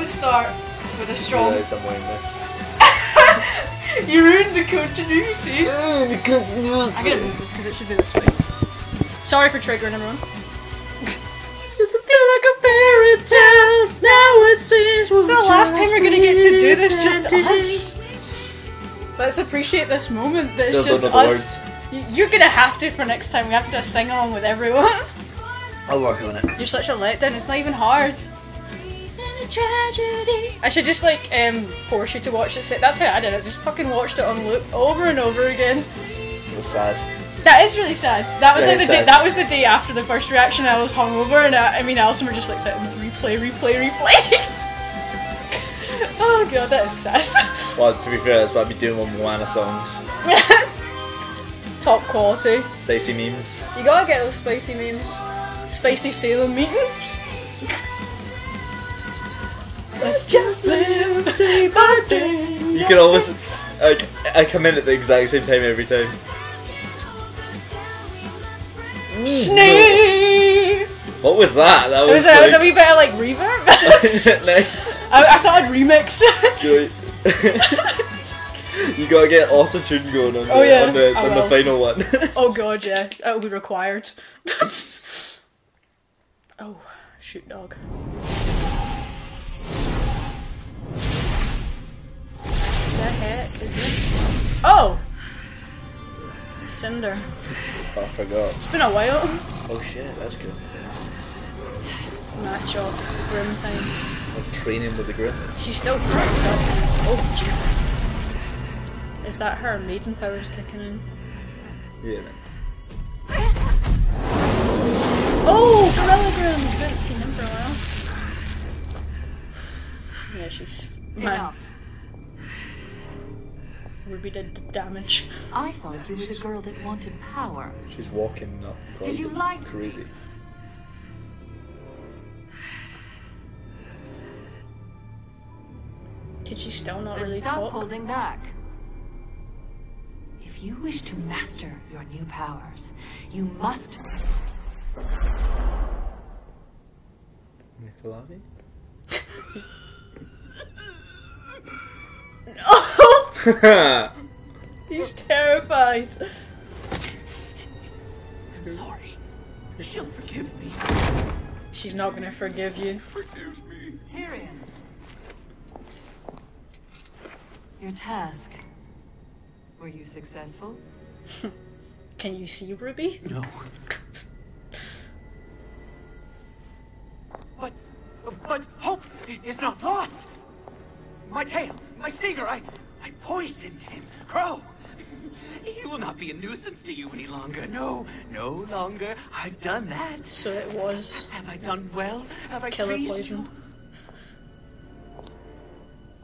always start with a strong... I realised I'm wearing this. You ruined the continuity. The continuity. I'm gonna move this because it should be this way. Sorry for triggering everyone. Just feel like a fairy tale. Now it seems It's the last time we're gonna get to do this, just us. Let's appreciate this moment that it's just us. You're gonna have to for next time. We have to do a sing along with everyone. I'll work on it. You're such a letdown. It's not even hard. Tragedy. I should just like force you to watch it. That's how I did it. Just fucking watched it on loop over and over again. It's sad. That is really sad. That was Very like the sad. day. That was the day after the first reaction. I was hungover, and I mean, Alison were just like saying, replay. Oh god, that is sad. Well, to be fair, that's what I'd be doing with Moana songs. Top quality. Spicy memes. You gotta get those spicy memes. Spicy Salem meetings. Let's just live day by day. You can always, like, I come in at the exact same time every time. Snake. What was that? That was, It was a wee bit of like reverb. nice. I thought I'd remix. Joey. You gotta get auto-tune going on, Oh, yeah, on the I will. final one. Oh god, yeah, it'll be required. Oh, shoot dog. The heck is this? Oh! Cinder. Oh, I forgot. It's been a while. Oh shit, that's good. Match off Grimm time. I'm training with the Grimm. She's still cracked up. Oh, Jesus. Is that her maiden powers kicking in? Yeah, man. Oh, Gorilla Grimm! I haven't seen him for a while. Yeah, she's... Enough. RWBY did damage. I thought you were the girl that wanted power. She's walking up. Did you like me? Crazy. Did she still not Then really stop talk? holding back. If you wish to master your new powers, you must. Nuckelavee? No! He's terrified. I'm sorry. She'll forgive me. She's not gonna forgive you. Forgive me. Tyrion. Your task. Were you successful? Can you see RWBY? No. But hope is not lost. My tail, my stinger, I poisoned him. Crow. He will not be a nuisance to you any longer. No, no longer. I've done that. So it was Have I done well? Have I killer pleased poison. you?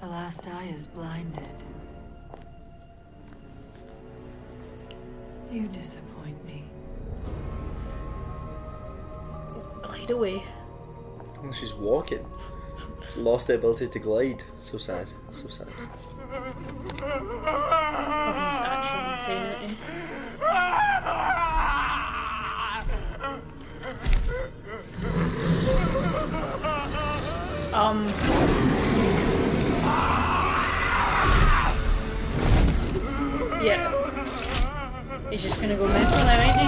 The last eye is blinded. You disappoint me. Glide away. Oh, she's walking. She lost the ability to glide. So sad. So sad. Oh, he's actually insane, isn't he? Yeah. He's just gonna go mental now, ain't he?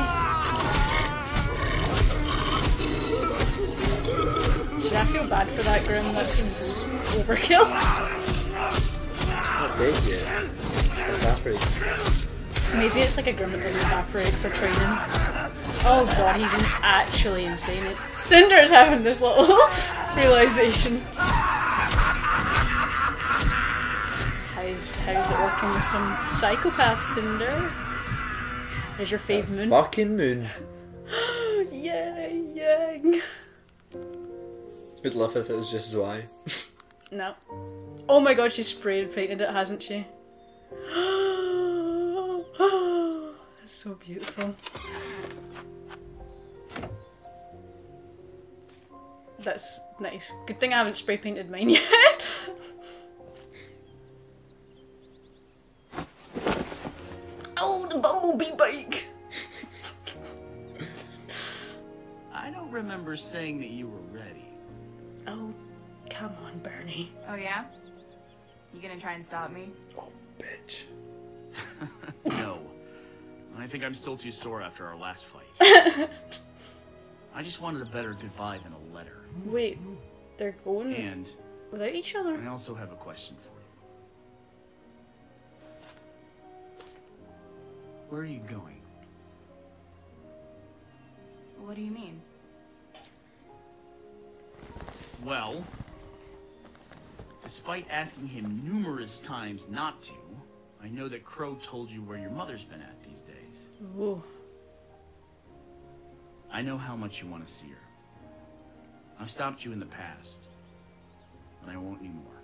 Should I feel bad for that Grimm? That seems overkill. Not dead yet. Evaporate. Maybe it's like a Grimm that doesn't evaporate for training. Oh god, he's actually insane. Cinder's having this little realization. How's it working with some psychopaths, Cinder? There's your fave moon. Fucking moon. Yay, yay. Would love if it was just Zwei. No. Oh my god, she's sprayed painted it, hasn't she? That's so beautiful. That's nice. Good thing I haven't spray painted mine yet. Oh, the bumblebee bike! I don't remember saying that you were ready. Oh, Come on, Bernie. Oh yeah? You gonna try and stop me? Oh, bitch. No. I think I'm still too sore after our last fight. I just wanted a better goodbye than a letter. Wait, they're going And without each other? I also have a question for you. Where are you going? What do you mean? Well, despite asking him numerous times not to, I know that Crow told you where your mother's been at these days. Ooh. I know how much you want to see her. I've stopped you in the past, and I won't anymore.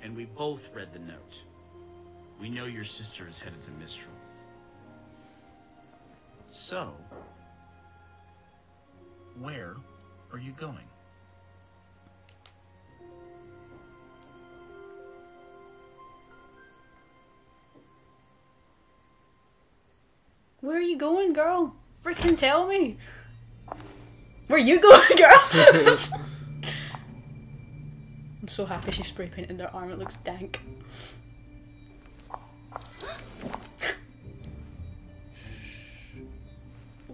And we both read the note. We know your sister is headed to Mistral. So, where are you going? Where are you going, girl? Freaking tell me. Where are you going, girl? I'm so happy she spray painted their arm. It looks dank.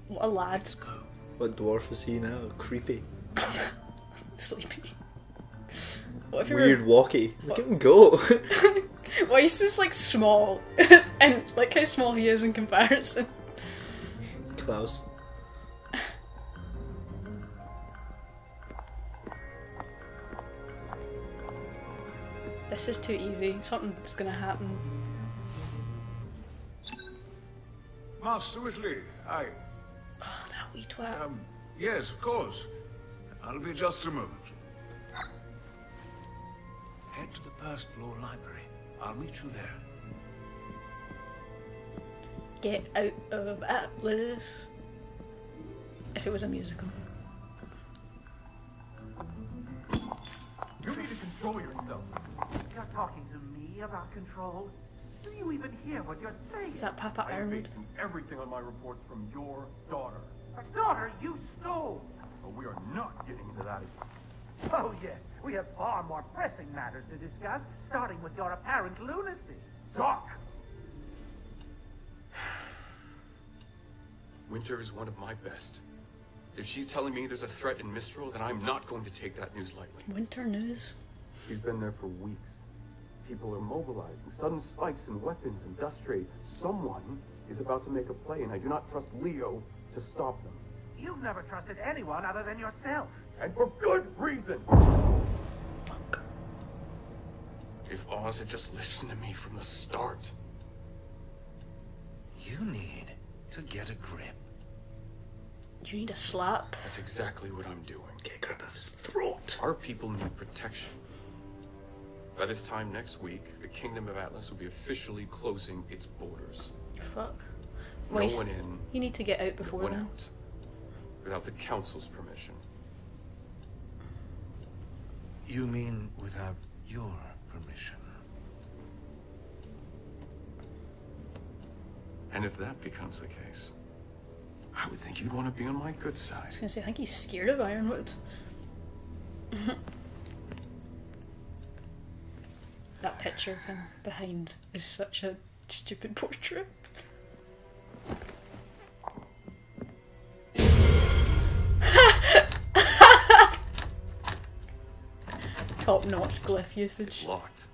What a lad. Let's go. What dwarf is he now? Creepy. Sleepy. What if Weird walkie. Look at him go. Why he's just like small. And like how small he is in comparison. Klaus. This is too easy. Something's gonna happen. Master Whitley, I... Oh, that wee twat. Yes, of course. I'll be just a moment. Head to the first floor library. I'll meet you there. Get out of Atlas. If it was a musical. You need to control yourself. You're talking to me about control? Do you even hear what you're saying? Is that Papa I am Ironwood? basing everything on my reports from your daughter. A daughter you stole! But we are not getting into that again. Oh yes, we have far more pressing matters to discuss, starting with your apparent lunacy. Doc! Winter is one of my best. If she's telling me there's a threat in Mistral, then I'm not going to take that news lightly. Winter news? She's been there for weeks. People are mobilizing, sudden spikes in weapons and dust trade. Someone is about to make a play, and I do not trust Leo to stop them. You've never trusted anyone other than yourself. And for good reason! Fuck. If Oz had just listened to me from the start. You need to get a grip. You need a slap. That's exactly what I'm doing. Get a grip of his throat. Our people need protection. By this time next week, the Kingdom of Atlas will be officially closing its borders. Fuck. No Wait, one in, you need to get out no before one then. out. Without the Council's permission. You mean without your permission? And if that becomes the case, I would think you'd want to be on my good I side. was gonna say, I think he's scared of Ironwood. That picture of him behind is such a stupid portrait. Top-notch glyph usage. It's locked.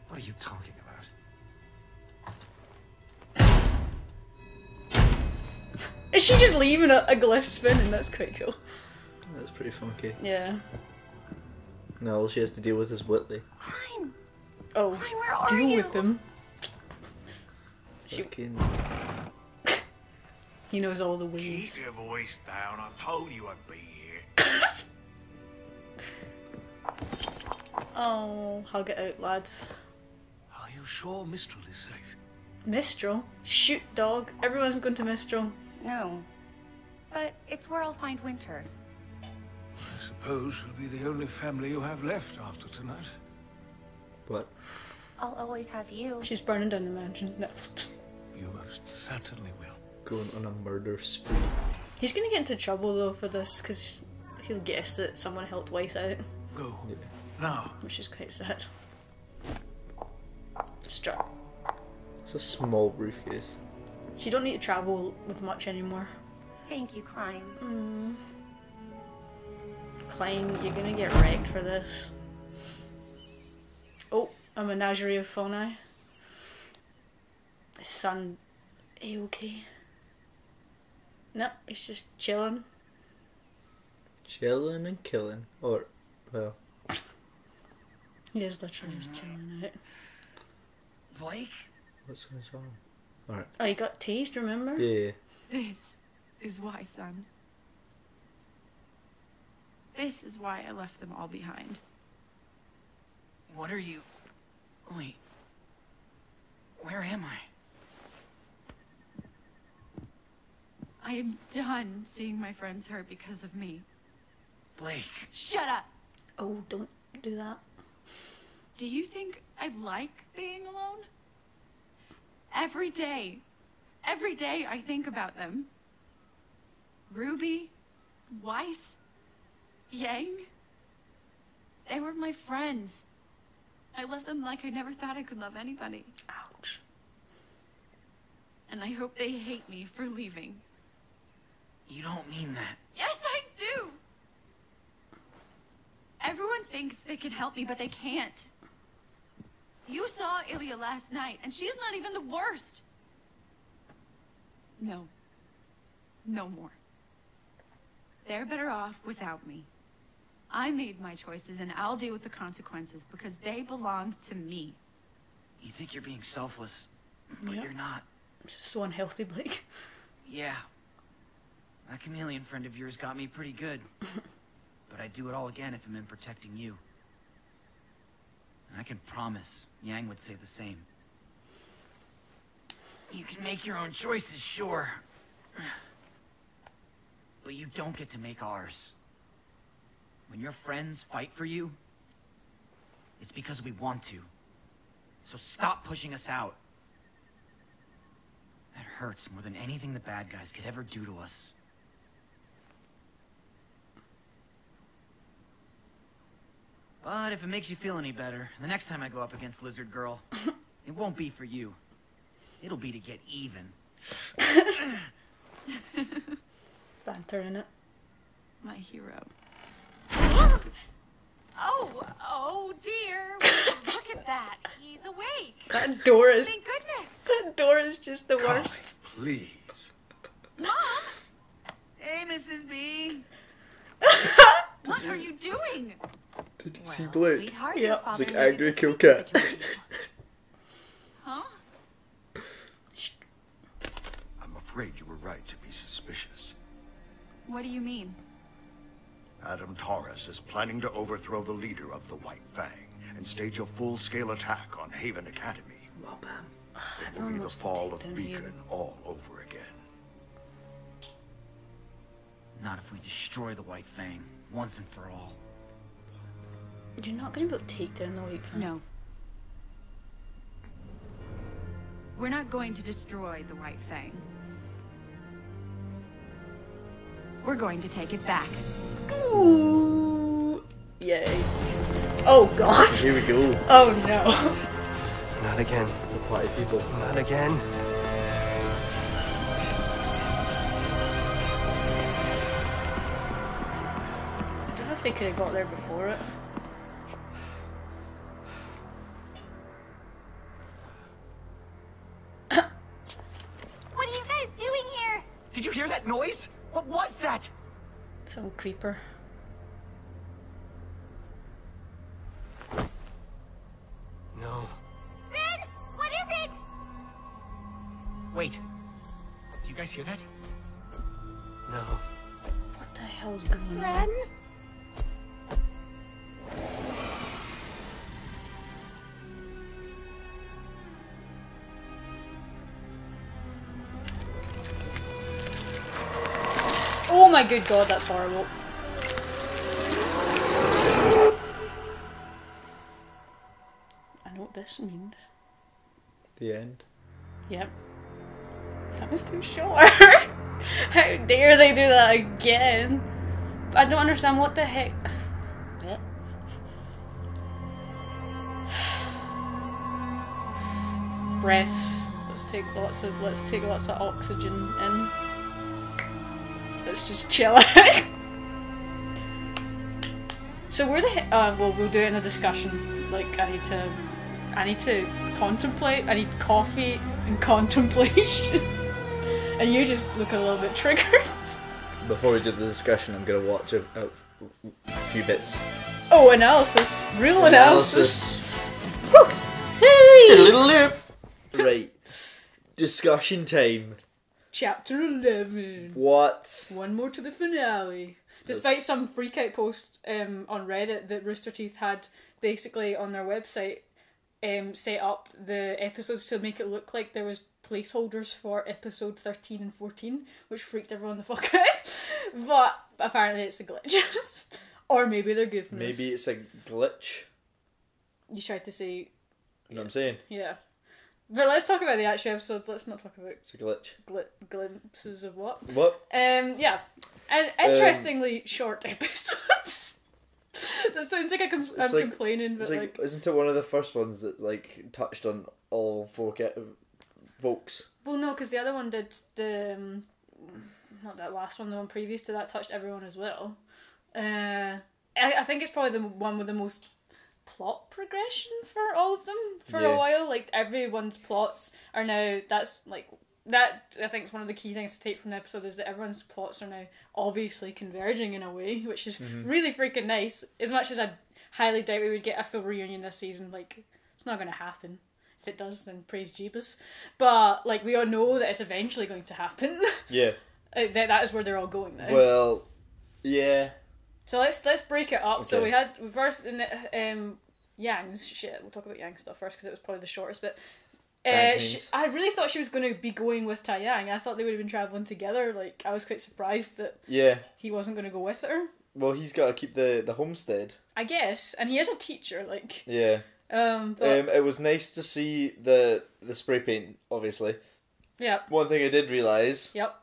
What are you talking about? Is she just leaving a glyph spinning? That's quite cool. That's pretty funky. Yeah. Now all she has to deal with is Whitley. Fine. Oh, Fine, where are deal you? with him. Fucking... He knows all the ways. Keep your voice down. I told you I'd be here. Oh, hug it out, lads. Are you sure Mistral is safe? Mistral? Shoot, dog. Everyone's going to Mistral. No. But it's where I'll find Winter. I suppose she'll be the only family you have left after tonight. What? I'll always have you. She's burning down the mansion. No. You most certainly will. Going on a murder spree. He's gonna get into trouble though for this, because He'll guess that someone helped Weiss out. Go. Yeah. Now. Which is quite sad. Strap. It's a small briefcase. She don't need to travel with much anymore. Thank you, Klein. Klein, you're gonna get wrecked for this. Oh, a menagerie of fauna. His son, okay? No, he's just chilling. Chilling and killing. Or, well. He is literally just chilling out. Blake? What's on his arm? Alright. Oh, he got tased, remember? Yeah. This is why, son. This is why I left them all behind. What are you... Wait. Where am I? I am done seeing my friends hurt because of me. Blake. Shut up! Oh, don't do that. Do you think I like being alone? Every day I think about them. Ruby, Weiss, Yang. They were my friends. I love them like I never thought I could love anybody. Ouch. And I hope they hate me for leaving. You don't mean that. Yes, I do! Everyone thinks they can help me, but they can't. You saw Ilya last night, and she's not even the worst. No. No more. They're better off without me. I made my choices, and I'll deal with the consequences, because they belong to me. You think you're being selfless, but you're not. It's just so unhealthy, Blake. Yeah. That chameleon friend of yours got me pretty good. But I'd do it all again if it meant protecting you. And I can promise Yang would say the same. You can make your own choices, sure. But you don't get to make ours. When your friends fight for you, it's because we want to. So stop pushing us out. That hurts more than anything the bad guys could ever do to us. But if it makes you feel any better, the next time I go up against Lizard Girl, it won't be for you. It'll be to get even. Banter in it. My hero. Oh dear. Look at that. He's awake. That door is... Thank goodness. That door is just the worst. Please. Mom! Hey, Mrs. B. What are you doing? Did you see Blake? Sweetheart, Yeah. your It's father like needed angry to kill speak cat. with you. Huh? I'm afraid you were right to be suspicious. What do you mean? Adam Taurus is planning to overthrow the leader of the White Fang and stage a full-scale attack on Haven Academy. Well, bam. It will be the fall of Beacon all over again. Not if we destroy the White Fang, once and for all. You're not going to be able to take down the White Fang. No. We're not going to destroy the White Fang. We're going to take it back. Ooh. Yay. Oh god. Here we go. Oh no. Not again. The party people. Not again. I don't know if they could have got there before it. What are you guys doing here? Did you hear that noise? What was that? Some creeper. No. Ben, what is it? Wait. Do you guys hear that? No. What the hell's going on? Ren? Oh my good god, that's horrible. I know what this means. The end. Yep. That was too short. How dare they do that again? I don't understand what the heck. Yeah. Breaths. Let's take lots of oxygen in. Let's just chill out. So where the heck? Well, we'll do it in a discussion. Like I need to contemplate. I need coffee and contemplation. And you just look a little bit triggered. Before we do the discussion, I'm gonna watch a few bits. Oh, analysis. Real analysis. Hey! Little lip. Right. Discussion time. Chapter 11. What? One more to the finale. Despite some freakout post on Reddit that Rooster Teeth had basically on their website set up the episodes to make it look like there was placeholders for episode 13 and 14, which freaked everyone the fuck out. But apparently it's a glitch. Or maybe they're goofing us. Maybe it's a glitch. You tried to say... You know what I'm saying? Yeah. But let's talk about the actual episode. Let's not talk about... It's a glitch. Glimpses of what? What? Yeah. And interestingly short episodes. That sounds like I'm complaining, but like... Isn't it one of the first ones that, like, touched on all folks? Well, no, because the other one did the... not that last one, the one previous to that touched everyone as well. I think it's probably the one with the most plot progression for all of them for a while. Like, everyone's plots are now... That's, like... That, I think, is one of the key things to take from the episode, is that everyone's plots are now obviously converging in a way, which is really freaking nice. As much as I highly doubt we would get a full reunion this season, like, it's not going to happen. If it does, then praise Jeebus. But, like, we all know that it's eventually going to happen. Yeah. That is where they're all going now. Well, yeah. So let's break it up. Okay. So we first in Yang's shit. We'll talk about Yang's stuff first because it was probably the shortest bit. I really thought she was going to be going with Taeyang. I thought they would have been travelling together. Like, I was quite surprised that he wasn't going to go with her. Well, he's got to keep the homestead, I guess, and he is a teacher. Like, yeah. But, it was nice to see the spray paint. Obviously, yeah. One thing I did realise. Yep.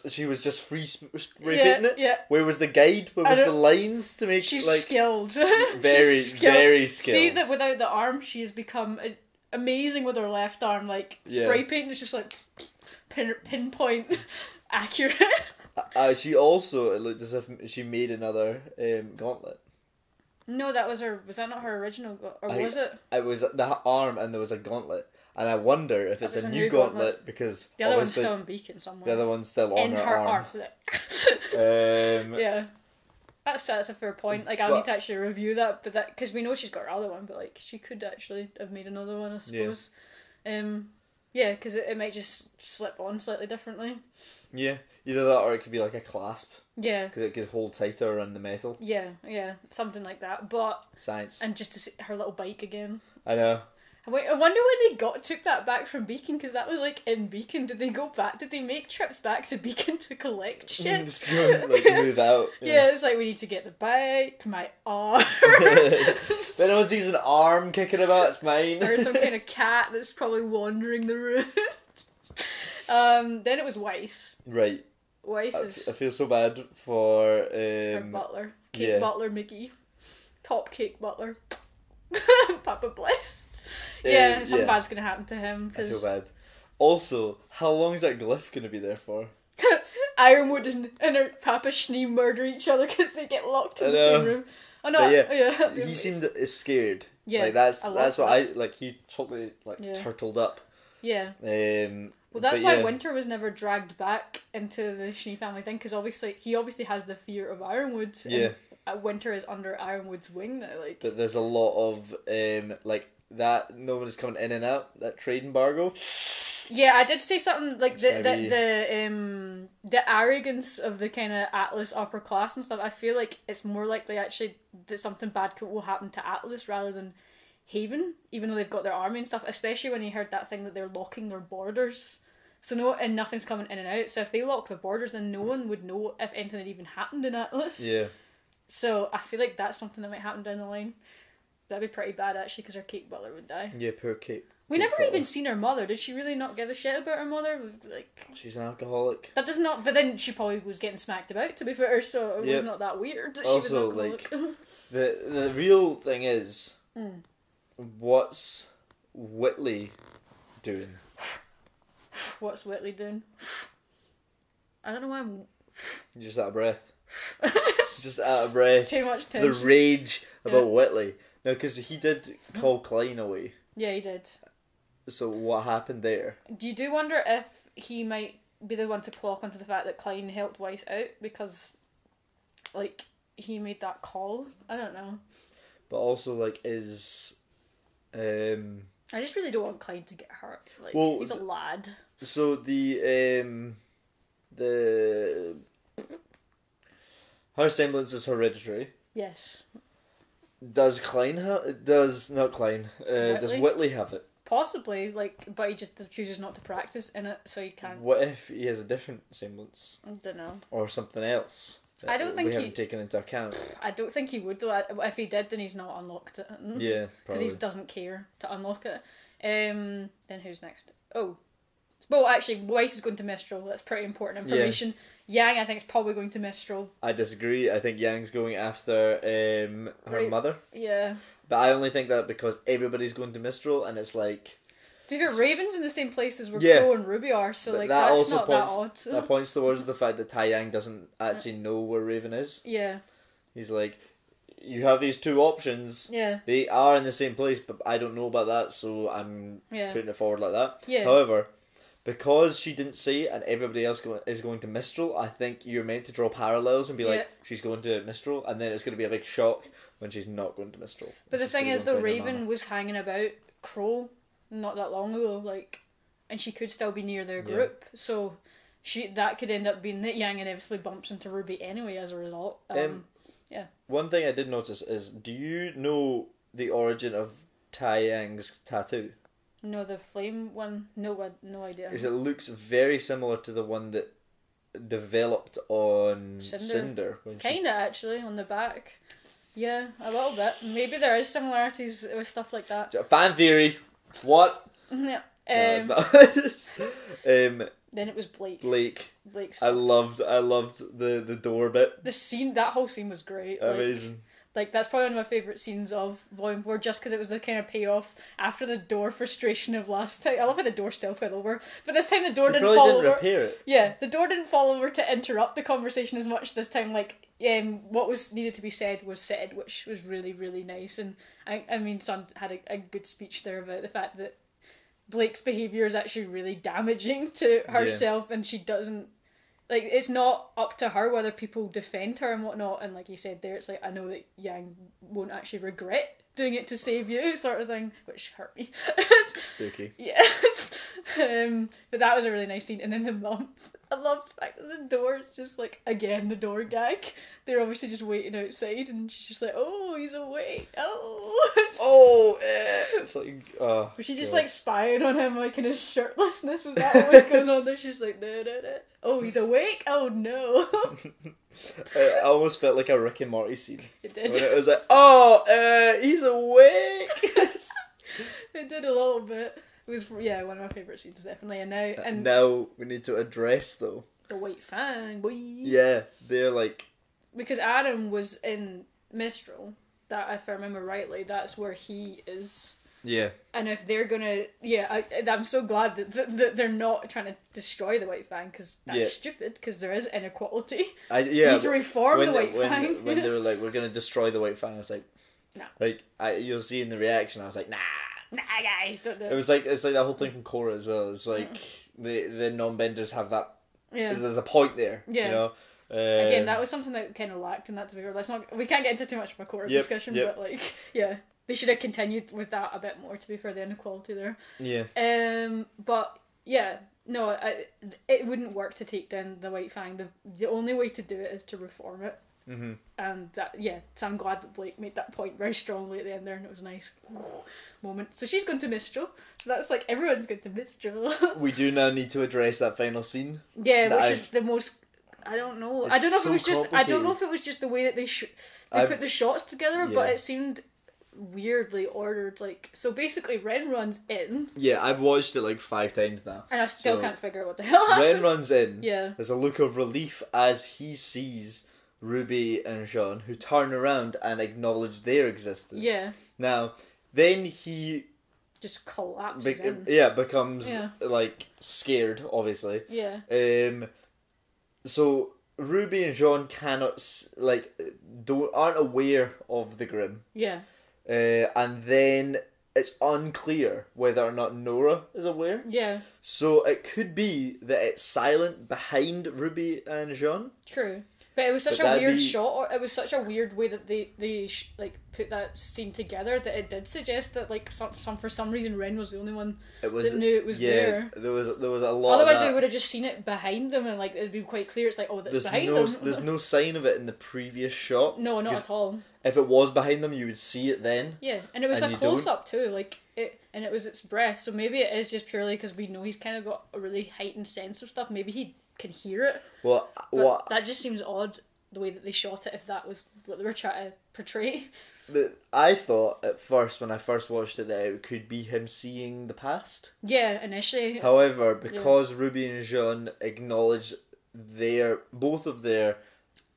She was just free spray painting it. Yeah. Where was the guide? Where was the lines to make? She's like, skilled. Very, very skilled. See that without the arm, she has become amazing with her left arm. Like, spray painting is just like pinpoint accurate. She also, it looked as if she made another gauntlet. No, that was her. Was that not her original? Was it? It was the arm, and there was a gauntlet. And I wonder if it's a new gauntlet because the other one's still in Beacon somewhere. The other one's still on her arm. Yeah, that's a fair point. Like, I'll need to actually review that, but because we know she's got her other one, but like she could actually have made another one, I suppose. Yeah, because it might just slip on slightly differently. Yeah, either that or it could be like a clasp. Yeah, because it could hold tighter around the metal. Yeah, something like that. But science, and just to see her little bike again. I know. I wonder when they took that back from Beacon, because that was like in Beacon. Did they go back? Did they make trips back to Beacon to collect shit? Just go, like, move out. Yeah, it's like, we need to get the bike, my arm. Then no one sees an arm kicking about, it's mine. Or some kind of cat that's probably wandering the room. Then it was Weiss. Right. Weiss is... I feel so bad for... her butler. Cake butler Mickey. Top cake butler. Papa bless. Yeah, something bad's going to happen to him. I feel bad. Also, how long is that glyph going to be there for? Ironwood and her Papa Schnee murder each other because they get locked in the same room. Oh no! Yeah. He seemed scared. Yeah, like that's what I like. He totally turtled up. Yeah. Well, that's why Winter was never dragged back into the Schnee family thing, because he obviously has the fear of Ironwood. Yeah. And Winter is under Ironwood's wing now. Like, but there's a lot of that. No one is coming in and out. That trade embargo. Yeah, I did say something like the arrogance of the kind of Atlas upper class and stuff. I feel like it's more likely actually that something bad will happen to Atlas rather than Haven, even though they've got their army and stuff. Especially when you heard that thing that they're locking their borders, and nothing's coming in and out. So if they lock the borders, then no one would know if anything had even happened in Atlas. Yeah. So I feel like that's something that might happen down the line. That'd be pretty bad actually, because our cake butler would die. Yeah, poor Kate. We never even seen her mother. Did she really not give a shit about her mother? Like, she's an alcoholic. That does not. But then she probably was getting smacked about, to be fair. So it was not that weird that also, she was an alcoholic. like, the real thing is, what's Whitley doing? What's Whitley doing? I don't know why I'm... Just out of breath. Just out of breath. Too much tension. The rage about Whitley. No, because he did call Klein away. Yeah, he did. So what happened there? You do wonder if he might be the one to clock onto the fact that Klein helped Weiss out because, like, he made that call. I don't know. But also, like, is... I just really don't want Klein to get hurt. Like, he's a lad. So the her semblance is hereditary. Yes. Does Whitley have it? Possibly, like, but he just chooses not to practice in it, so he can't. What if he has a different semblance? I don't know. Or something else? I don't think we haven't taken into account. I don't think he would though. If he did, then he's not unlocked it. Yeah, because probably. he doesn't care to unlock it. Then who's next? Oh, well, actually, Weiss is going to Mistral. That's pretty important information. Yeah. Yang, I think, is probably going to Mistral. I disagree. I think Yang's going after her mother. Yeah. But I only think that because everybody's going to Mistral, and it's like... To be fair, Raven's in the same place as where Crow and RWBY are, so but like that that's also not points, that odd. That points towards the fact that Tai Yang doesn't actually know where Raven is. Yeah. He's like, you have these two options. Yeah. They are in the same place, but I don't know about that, so I'm putting it forward like that. Yeah. However, because she didn't say it and everybody else is going to Mistral, I think you're meant to draw parallels and be like, she's going to Mistral, and then it's going to be a big shock when she's not going to Mistral. But the thing is, though, Raven was hanging about Crow not that long ago, like, and she could still be near their group, so that could end up being that Yang inevitably bumps into RWBY anyway as a result. Yeah. One thing I did notice is, do you know the origin of Tai Yang's tattoo? No, the flame one? No idea. Because it looks very similar to the one that developed on Cinder. Kinda, actually, on the back. Yeah, a little bit. Maybe there is similarities with stuff like that. Fan theory. What? Yeah. No, then it was Blake. Blake's I loved the door bit. That whole scene was great. Amazing. Like, that's probably one of my favourite scenes of Volume 4, just because it was the kind of payoff after the door frustration of last time. I love how the door still fell over, but this time the door didn't fall over. Repair it. Yeah, the door didn't fall over to interrupt the conversation as much this time. Like, what was needed to be said was said, which was really, really nice. And I mean, Sun had a good speech there about the fact that Blake's behaviour is actually really damaging to herself, and she doesn't... Like, it's not up to her whether people defend her and whatnot, and like you said there, it's like, I know that Yang won't actually regret doing it to save you, sort of thing, which hurt me. Spooky. Yeah. But that was a really nice scene. And then the mum, I love the fact that the door is just like, again, the door gag. They're obviously just waiting outside, and she's just like, oh, he's awake. Oh. It's like, oh. Was she just like spying on him, like in his shirtlessness? Was that what was going on there? She's like, no. Oh, he's awake? Oh no. It almost felt like a Rick and Morty scene. It did. When it was like, he's awake. It did a little bit. It was, one of my favourite scenes, definitely. And now we need to address, though, the White Fang, boy. Yeah, they're like... Because Adam was in Mistral, that, if I remember rightly, that's where he is. Yeah. And if they're gonna... I'm so glad that they're not trying to destroy the White Fang, because that's stupid, because there is inequality. He's reformed the White Fang. When they were like, we're gonna destroy the White Fang, I was like... No. Like, you'll see in the reaction, I was like, nah, guys, don't do it. It's like that whole thing from Korra as well. It's like, the non-benders have that... Yeah. There's a point there, you know? Again, that was something that kind of lacked in that, to be fair. We can't get into too much of a Korra discussion, but like, they should have continued with that a bit more, to be fair, the inequality there. Yeah. But no, it wouldn't work to take down the White Fang. The only way to do it is to reform it. Mm-hmm. And so I'm glad that Blake made that point very strongly at the end there, and it was a nice moment. So she's going to Mistral, so that's like everyone's going to Mistral. We do now need to address that final scene. Yeah, which is the most... I don't know. I don't know if it was just the way that they put the shots together, but it seemed weirdly ordered. Like, so basically, Ren runs in, Yeah, I've watched it like 5 times now. and I still So, can't figure out what the hell happened. Ren runs in. Yeah. There's a look of relief as he sees Ruby and Jean, who turn around and acknowledge their existence. Yeah. Now, then he Just collapses in. becomes Yeah. like scared, obviously. Yeah. So Ruby and Jean aren't aware of the Grimm. Yeah. And then it's unclear whether or not Nora is aware. Yeah. So it could be that it's silent behind Ruby and Jean. True. But it was such But a that'd weird be- shot, or it was such a weird way that they like put that scene together that it did suggest that like some for some reason Ren was the only one that knew it was there. There was a lot. Otherwise, of they that. would have just seen it behind them, and like it'd be quite clear. It's like, oh, that's behind them. There's no sign of it in the previous shot. No, not 'Cause at all. If it was behind them, you would see it then. Yeah, and it was and a you don't. close up too, like it, and it was its breath. So maybe it is just purely because we know he's kind of got a really heightened sense of stuff. Maybe he can hear it. Well, But that just seems odd the way that they shot it. If that was what they were trying to portray. But I thought at first, when I first watched it, that it could be him seeing the past. Yeah, initially. However, because Ruby and Jean acknowledge both of their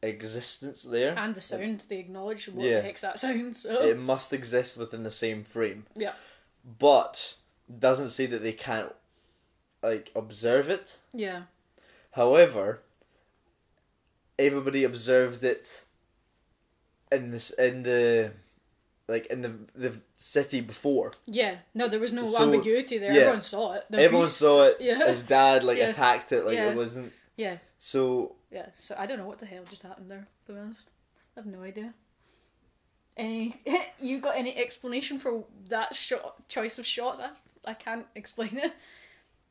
existence there, And the sound, they acknowledge what Yeah. the heck's that sound. So. it must exist within the same frame. Yeah. But doesn't say that they can't like observe it. Yeah. However, everybody observed it in the city before. Yeah. No, there was no So, ambiguity there. yeah. Everyone saw it. The Everyone beast. saw it. Yeah. His dad Yeah. attacked it. Yeah. It wasn't. Yeah. So Yeah. So I don't know what the hell just happened there. To be honest, I have no idea. You got any explanation for that choice of shots? I can't explain it.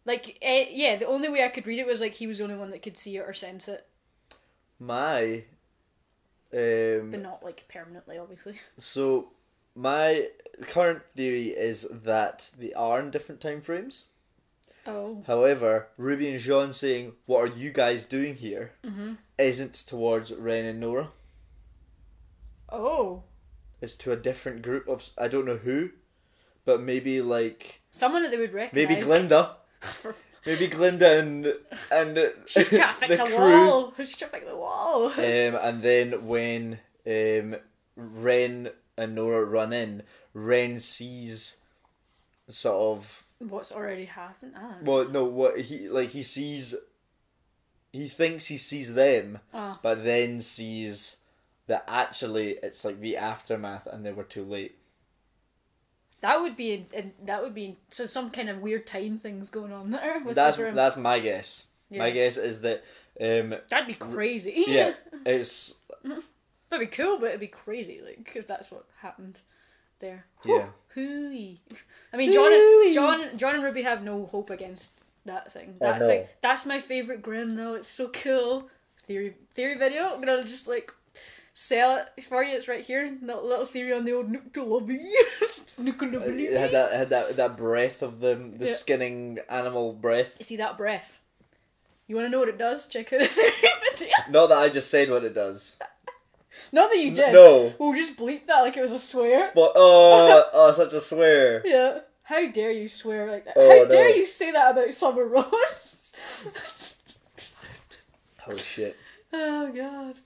Like, yeah, the only way I could read it was like he was the only one that could see it or sense it, my but not like permanently, obviously. so my current theory is that they are in different time frames. Oh. However, Ruby and Jean saying, "What are you guys doing here?" Mm-hmm. isn't towards Ren and Nora. Oh. It's to a different group of, I don't know who, but maybe like Someone that they would recognise. maybe Glinda. Maybe Glinda and She's trying to fix the a crew. wall. She's trying to fix the wall. And then when Ren and Nora run in, Ren sees sort of What's already happened? I don't know. well, no, what he sees. He thinks he sees them, but then sees that actually it's like the aftermath, and they were too late. That would be so some kind of weird time things going on there. With That's my guess. Yeah. My guess is that that'd be crazy. yeah, it's that'd be cool, but it'd be crazy, like if that's what happened there. yeah. Hooey. I mean, John and Ruby have no hope against that thing. That no. thing. That's my favorite Grimm though. It's so cool. Theory video. I'm gonna just like sell it for you. It's right here. Little theory on the old Nuckelavee. It had that breath of the Yeah. skinning animal breath. You see that breath? You want to know what it does? Check out the video. Not that I just said what it does. Not that you did. No. We'll just bleep that like it was a swear. Oh, such a swear. Yeah. How dare you swear like that? Oh, How dare no. you say that about Summer Rose? Holy shit. Oh god.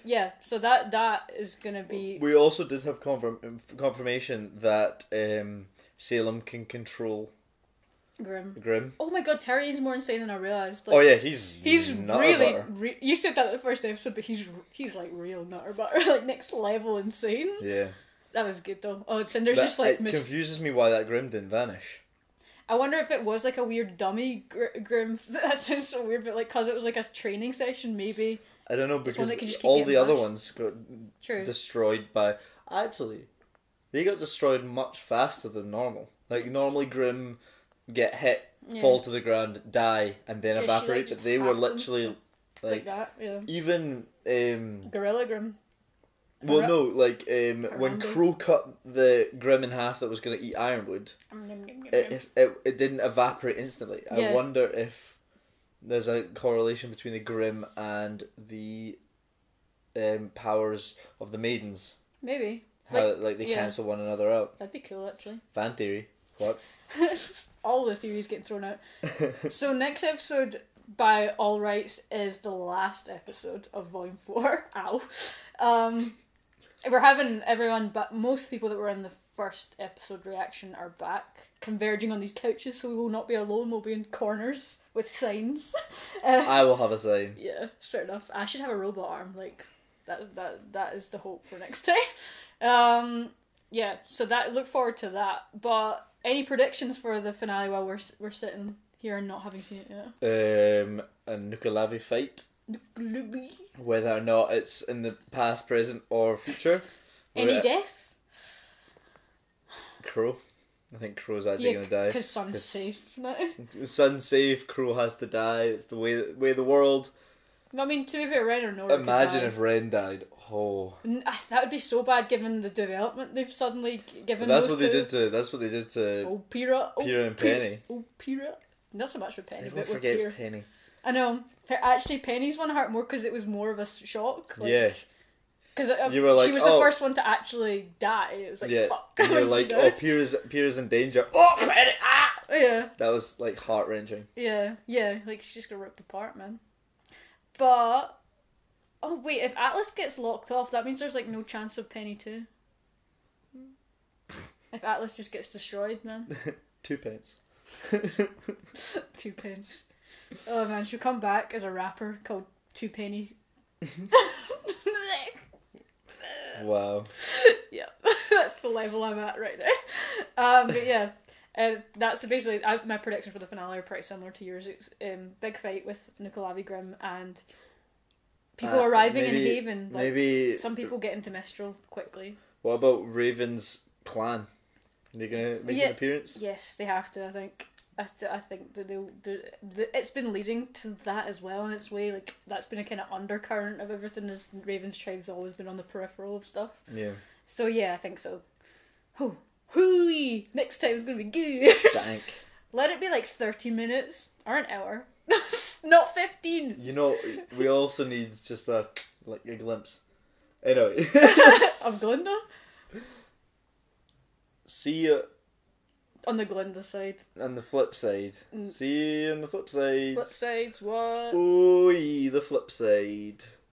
Yeah. So that is gonna be. We also did have confirmation that Salem can control Grimm. Oh my god, Terry is more insane than I realised. Like, oh yeah, he's really. nutterbutter. You said that in the first episode, but he's like real nutter butter, like next level insane. Yeah. That was good though. Oh, Cinder's That- just like. it confuses me why that Grimm didn't vanish. I wonder if it was like a weird dummy Grimm. That sounds so weird, but like because it was like a training session, maybe. I don't know, It's one because that could just keep all getting the other bashed. ones got True. destroyed by... Actually, they got destroyed much faster than normal. Like, normally Grimm get hit, Yeah. fall to the ground, die, and then Yeah, she, evaporate, like, but just they were half them. literally... Like that, yeah. Even... Gorilla Grimm. well, no, like, when Harambe. Crow cut the Grimm in half that was going to eat Ironwood, it didn't evaporate instantly. Yeah. I wonder if there's a correlation between the Grimm and the powers of the maidens. Maybe. How like they cancel one another out. That'd be cool, actually. Fan theory. What? All the theories getting thrown out. So next episode, by all rights, is the last episode of Volume 4. Ow. We're having everyone, but most people that were in the first episode reaction are back, converging on these couches, so we will not be alone. We'll be in corners with signs. I will have a sign. Yeah, fair enough. I should have a robot arm. Like that is the hope for next time. Yeah, so look forward to that. But any predictions for the finale while we're sitting here and not having seen it yet? A Nuckelavee fight. Whether or not it's in the past, present, or future. Any death? Crow. I think Crow's actually going to die. Because Sun's safe now. Sun's safe, Crow has to die. It's the way of the world. I mean, to be fair, Ren or Nora Imagine if Ren died. Oh. That would be so bad given the development they've suddenly given That's those what they two. did to. That's what they did to. Oh, Pyrrha. Pyrrha and Penny. Pyrrha. Not so much with Penny, Everyone but with forgets Pyrrha. Penny. I know. Actually, Penny's one hurt more because it was more of a shock. Like, yeah. Because you were like, she was the first one to actually die. It was like, fuck. And you were like, oh, Pyrrha's in danger. Oh, Penny! Ah! Yeah. That was like heart wrenching. Yeah. Like she's just got ripped apart, man. But oh wait, if Atlas gets locked off, that means there's like no chance of Penny too. If Atlas just gets destroyed, man. 2 pence. 2 pence. Oh man, she'll come back as a rapper called 2 Penny. Wow. Yeah, that's the level I'm at right now. But yeah, that's basically my predictions for the finale are pretty similar to yours. It's big fight with Nuckelavee, Grimm, and people arriving in Haven. Like, maybe some people get into Mistral quickly. What about Raven's clan? Are they gonna make an appearance? Yes, they have to. I think. I think that it's been leading to that as well in its way. Like that's been a kind of undercurrent of everything. As Raven's tribe's always been on the peripheral of stuff. Yeah. So yeah, I think so. Hooey! Next time's gonna be good. Dank. Let it be like 30 minutes or an hour, not 15. You know, we also need just a glimpse. Anyway. Of Glinda. See you. On the Glinda side. On the flip side. See you on the flip side. Flip side's what? Oi, the flip side.